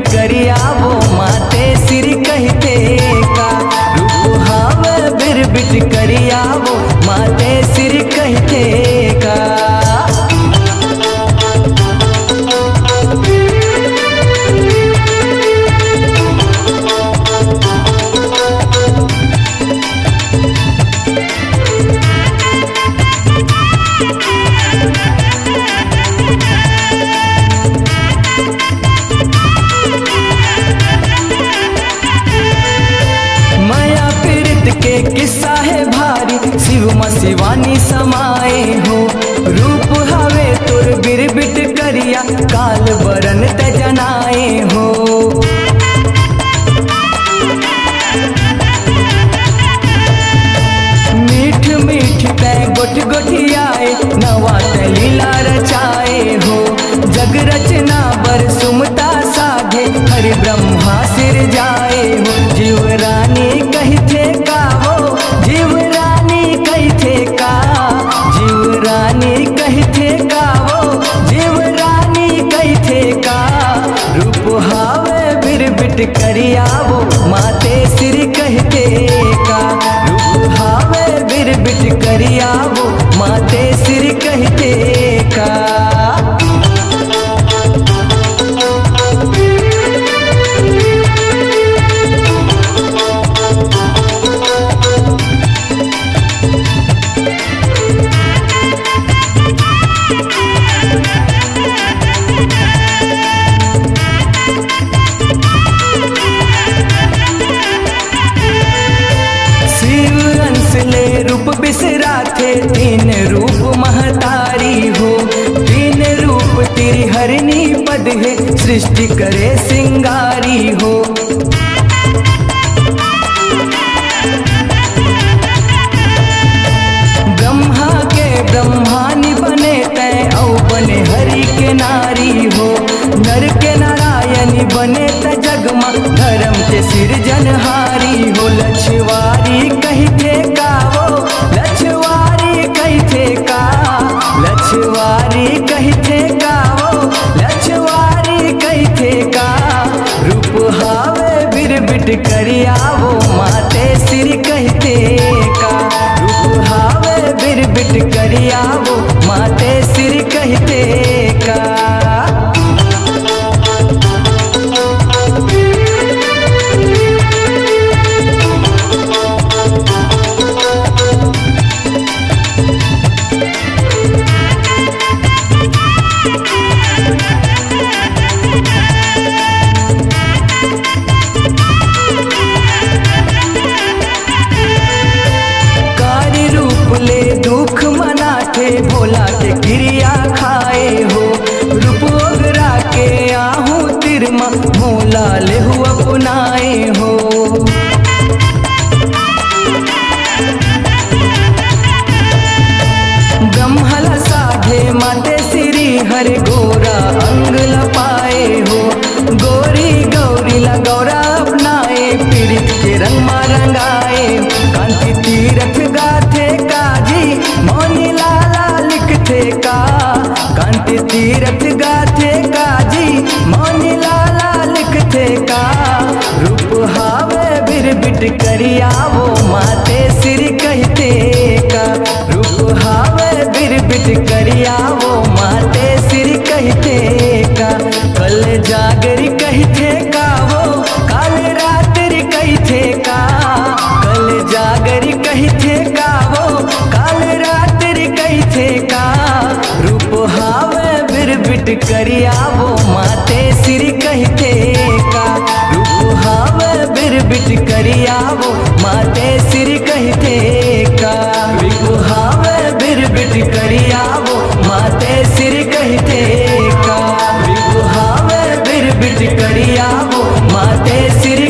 करिया वो माते सिर कहते का रूप हावे बिरबिट करिया वो माते सिर कहते का। किस्सा है भारी शिव शिवानी समाए हो रूप हवे तुर बिरबिट करिया काल बरन ते जनाए हो। मीठ मीठ ते गोठ गोठियाए नवा ते लीला रचाए हो जग रचना बर सुमता साधे हरि ब्रह्मा सिर जाए हो। जीव रानी कहते का जीव रानी कहते का जीव रानी कहते का वो जीव रानी कहते का रूप हावे बिरबिट करिया वो माते सिर कहते का रूप हावे बिरबिट करिया वो माते सिर कहते का। रूप बिसरा थे तीन रूप महतारी हो तीन रूप तेरी हरिणी पद है सृष्टि करे सिंगारी हो। ब्रह्मा के ब्रह्मानी बने तय औ बने हरि के नारी हो नर के नारायणी बने त जगमा धर्म के सिरजनहारी हो। लछवारी कहते का वो लछवारी कहते का लछवारी कहते का वो लछवारी कहते का रूप हावे बिरबिट कर करिया वो माते सिर कहते का। रूप हावे बिरबिट करिया वो माते सिर कहते का। रूप हावे बिरबिट करिया वो माते सिर कहते का। रूप हावे बिरबिट करिया वो माते सिर